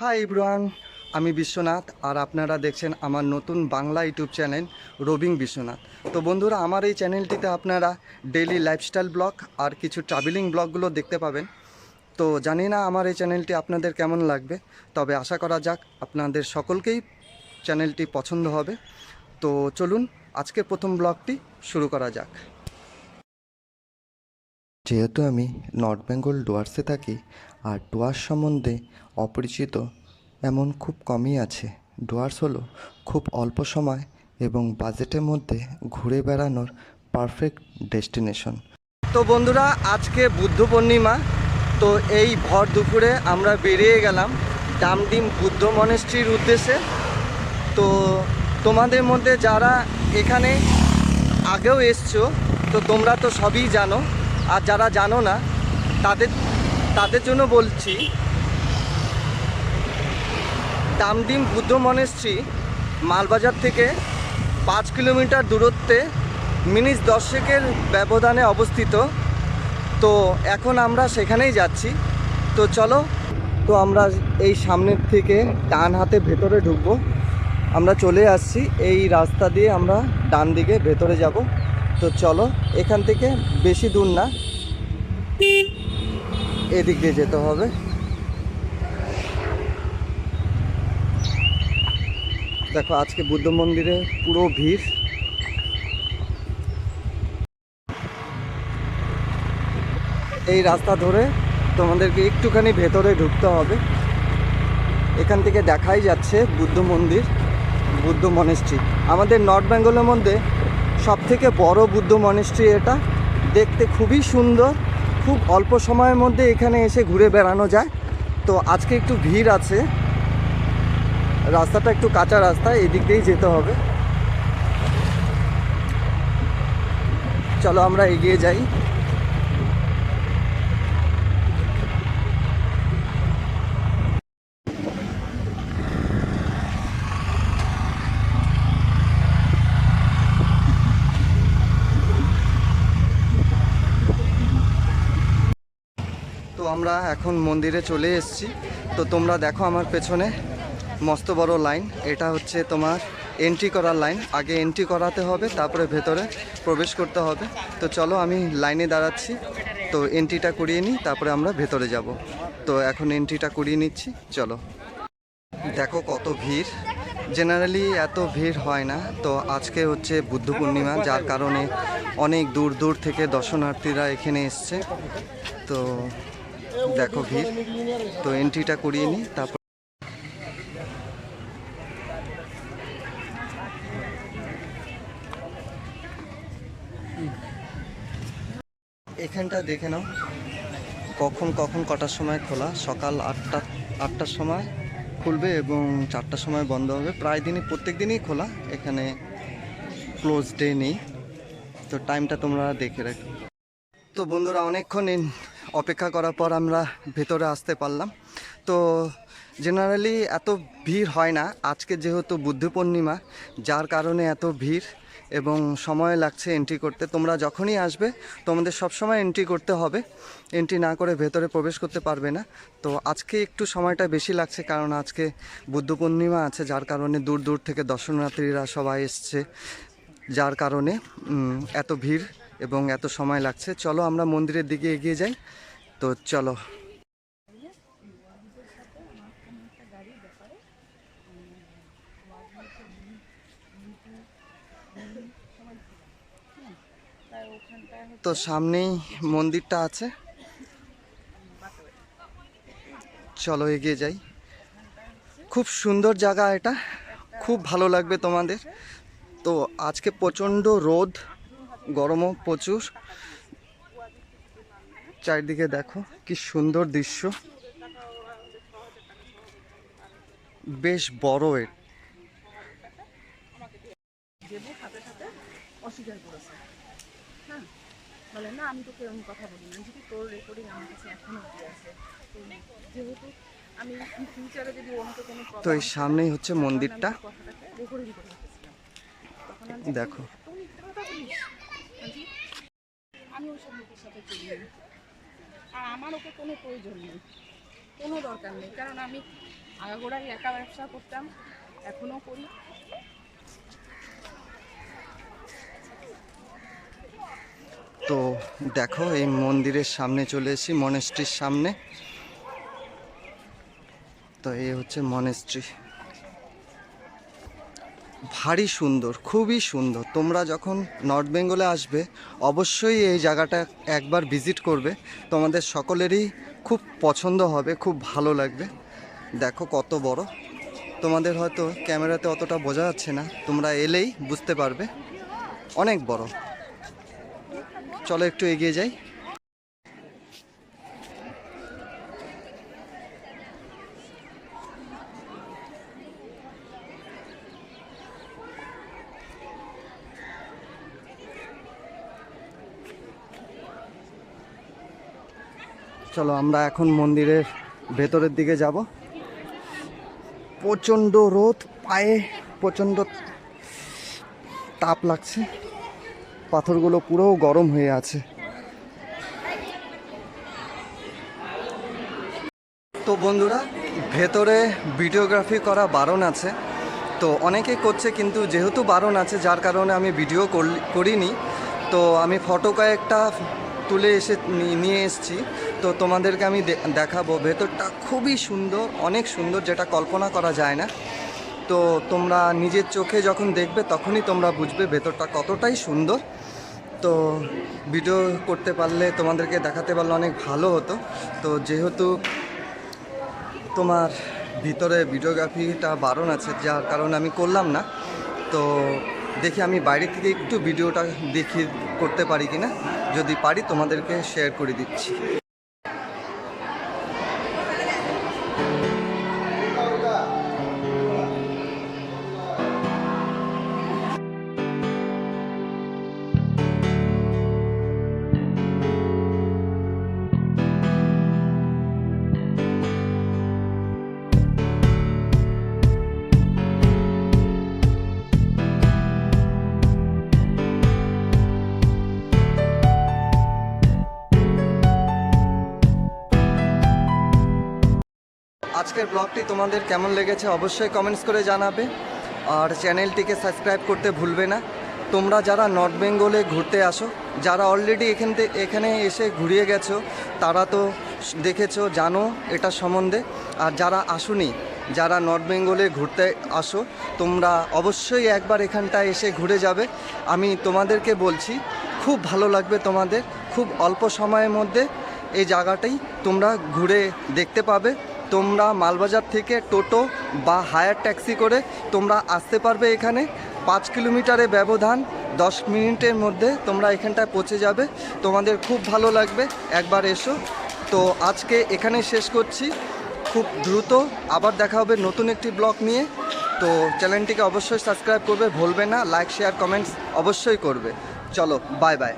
Hi everyone, আমি বিশ্বনাথ আর আপনারা দেখছেন আমার নতুন Bangla YouTube channel roving Biswanath. তো বন্ধুরা, আমার এই চ্যানেলটিতে আপনারা ডেইলি লাইফস্টাইল ব্লগ আর কিছু ট্রাভেলিং ব্লগগুলো দেখতে পাবেন। তো জানি না আমার এই চ্যানেলটি আপনাদের কেমন লাগবে, তবে আশা করা যাক আপনাদের সকলকেই চ্যানেলটি পছন্দ হবে। তো চলুন আজকে প্রথম ব্লগটি শুরু করা যাক। যেহেতু আমি নর্থ বেঙ্গল ডুয়ার্সে থাকি আর ডুয়ার্স সম্বন্ধে অপরিচিত এমন খুব কমই আছে। ডুয়ার্স হলো খুব অল্প সময় এবং বাজেটের মধ্যে ঘুরে বেড়ানোর পারফেক্ট ডেস্টিনেশন। তো বন্ধুরা, আজকে বুদ্ধ পূর্ণিমা। তো এই ভর দুপুরে আমরা বেরিয়ে গেলাম ডামডিম বুদ্ধ মনাস্ট্রির উদ্দেশ্যে। তো তোমাদের মধ্যে যারা এখানে আগেও এসছো তো তোমরা তো সবই জানো, আর যারা জানো না তাদের জন্য বলছি, দামদিম বুদ্ধ মনাস্ট্রি মালবাজার থেকে 5 কিলোমিটার দূরত্বে মিনিট 10 ব্যবধানে অবস্থিত। তো এখন আমরা সেখানেই যাচ্ছি। তো চলো, তো আমরা এই সামনের থেকে ডান হাতে ভেতরে ঢুকবো। আমরা চলে আসছি এই রাস্তা দিয়ে, আমরা ডান দিকে ভেতরে যাব। তো চলো, এখান থেকে বেশি দূর না, এদিক দিয়ে যেতে হবে। দেখো আজকে বুদ্ধ মন্দিরে পুরো ভিড়। এই রাস্তা ধরে তোমাদেরকে একটুখানি ভেতরে ঢুকতে হবে। এখান থেকে দেখাই যাচ্ছে বুদ্ধ মন্দির, বুদ্ধ মনাস্ট্রি। আমাদের নর্থ বেঙ্গলের মধ্যে সবথেকে বড় বুদ্ধ মনাস্ট্রি এটা। দেখতে খুবই সুন্দর, খুব অল্প সময়ের মধ্যে এখানে এসে ঘুরে বেড়ানো যায়। তো আজকে একটু ভিড় আছে, রাস্তাটা একটু কাঁচা রাস্তা, এদিক দিয়েই যেতে হবে। চলো আমরা এগিয়ে যাই। তো আমরা এখন মন্দিরে চলে এসেছি। তো তোমরা দেখো আমার পেছনে মস্ত বড় লাইন, এটা হচ্ছে তোমার এন্ট্রি করার লাইন। আগে এন্ট্রি করাতে হবে, তারপরে ভেতরে প্রবেশ করতে হবে। তো চলো আমি লাইনে দাঁড়াচ্ছি, তো এন্ট্রিটা করিয়ে নিই, তারপরে আমরা ভেতরে যাব। তো এখন এন্ট্রিটা করিয়ে নিচ্ছি, চলো। দেখো কত ভিড়, জেনারেলি এত ভিড় হয় না। তো আজকে হচ্ছে বুদ্ধ পূর্ণিমা, যার কারণে অনেক দূর দূর থেকে দর্শনার্থীরা এখানে এসছে। তো দেখো ভিড়, তো এন্ট্রিটা করিয়ে নিই তারপর। এখানটা দেখে নাও কখন কটার সময় খোলা। সকাল 8টার সময় খুলবে এবং 4টার সময় বন্ধ হবে। প্রায় দিনই, প্রত্যেক দিনই খোলা, এখানে ক্লোজ ডে নেই। তো টাইমটা তোমরা দেখে রাখো। তো বন্ধুরা, অনেকক্ষণ অপেক্ষা করার পর আমরা ভেতরে আসতে পারলাম। তো জেনারেলি এত ভিড় হয় না, আজকে যেহেতু বুদ্ধ পূর্ণিমা যার কারণে এত ভিড় এবং সময় লাগছে এন্ট্রি করতে। তোমরা যখনই আসবে তোমাদের সবসময় এন্ট্রি করতে হবে, এন্ট্রি না করে ভেতরে প্রবেশ করতে পারবে না। তো আজকে একটু সময়টা বেশি লাগছে, কারণ আজকে বুদ্ধ পূর্ণিমা আছে, যার কারণে দূর দূর থেকে দর্শনার্থীরা সবাই এসছে, যার কারণে এত ভিড় এবং এত সময় লাগছে। চলো আমরা মন্দিরের দিকে এগিয়ে যাই। তো চলো। তো সামনেই মন্দিরটা আছে, চলো এগিয়ে যাই। খুব সুন্দর জায়গা এটা, খুব ভালো লাগবে তোমাদের। তো আজকে প্রচণ্ড রোদ, গরমও প্রচুর। চারিদিকে দেখো কি সুন্দর দৃশ্য, বেশ বড় এর। অস্বীকার করেছে। হ্যাঁ, বলে না আমি তোকে এরকম কথা বলি না, যদি তোর রেকর্ডিং আমার কাছে এখনো আছে। তো যেহেতু আমি ফিউচারে যদি অন্য কোনো তো এই সামনেই হচ্ছে মন্দিরটা, কথাটাকে রেকর্ডিং করে রেখেছিলাম। তখন আমি দেখো। তুমি কথা বলিস, আমি ওই সব লোকের সাথে চলি, আর আমার ওকে কোনো প্রয়োজন নেই, কোনো দরকার নেই। কারণ আমি আগাগোড়াই একা ব্যবসা করতাম, এখনও করি। তো দেখো এই মন্দিরের সামনে চলে এসেছি, মনেস্ট্রির সামনে। তো এই হচ্ছে মনেস্ট্রি, ভারী সুন্দর, খুবই সুন্দর। তোমরা যখন নর্থ বেঙ্গলে আসবে অবশ্যই এই জায়গাটা একবার ভিজিট করবে, তোমাদের সকলেরই খুব পছন্দ হবে, খুব ভালো লাগবে। দেখো কত বড়, তোমাদের হয়তো ক্যামেরাতে অতটা বোঝা যাচ্ছে না, তোমরা এলেই বুঝতে পারবে, অনেক বড়। চলো একটু এগিয়ে যাই। চলো আমরা এখন মন্দিরের ভেতরের দিকে যাব। প্রচণ্ড রোদ, পায়ে প্রচণ্ড তাপ লাগছে, পাথরগুলো পুরো গরম হয়ে আছে। তো বন্ধুরা, ভেতরে ভিডিওগ্রাফি করা বারণ আছে, তো অনেকে করছে, কিন্তু যেহেতু বারণ আছে যার কারণে আমি ভিডিও করিনি। তো আমি ফটো কয়েকটা তুলে নিয়ে এসেছি, তো তোমাদেরকে আমি দেখাবো। ভেতরটা খুবই সুন্দর, অনেক সুন্দর, যেটা কল্পনা করা যায় না। তো তোমরা নিজের চোখে যখন দেখবে তখনই তোমরা বুঝবে ভেতরটা কতটাই সুন্দর। তো ভিডিও করতে পারলে, তোমাদেরকে দেখাতে পারলে অনেক ভালো হতো। তো যেহেতু তোমার ভিতরে ভিডিওগ্রাফিটা বারণ আছে যার কারণে আমি করলাম না। তো দেখি আমি বাইরে থেকে একটু ভিডিওটা দেখি করতে পারি কিনা, যদি পারি তোমাদেরকে শেয়ার করে দিচ্ছি। আজকের ব্লগটি তোমাদের কেমন লেগেছে অবশ্যই কমেন্টস করে জানাবে, আর চ্যানেলটিকে সাবস্ক্রাইব করতে ভুলবে না। তোমরা যারা নর্থ বেঙ্গলে ঘুরতে আসো, যারা অলরেডি এখানে এসে ঘুরিয়ে গেছো, তারা তো দেখেছো, জানো এটা সম্বন্ধে। আর যারা আসোনি, যারা নর্থ বেঙ্গলে ঘুরতে আসো, তোমরা অবশ্যই একবার এখানটায় এসে ঘুরে যাবে। আমি তোমাদেরকে বলছি, খুব ভালো লাগবে তোমাদের। খুব অল্প সময়ের মধ্যে এই জায়গাটাই তোমরা ঘুরে দেখতে পাবে। তোমরা মালবাজার থেকে টোটো বা হায়ার ট্যাক্সি করে তোমরা আসতে পারবে এখানে। 5 কিলোমিটারের ব্যবধান, 10 মিনিটের মধ্যে তোমরা এখানটায় পৌঁছে যাবে। তোমাদের খুব ভালো লাগবে, একবার এসো। তো আজকে এখানেই শেষ করছি, খুব দ্রুত আবার দেখা হবে নতুন একটি ব্লগ নিয়ে। তো চ্যানেলটিকে অবশ্যই সাবস্ক্রাইব করবে ভুলবে না, লাইক শেয়ার কমেন্টস অবশ্যই করবে। চলো, বাই বাই।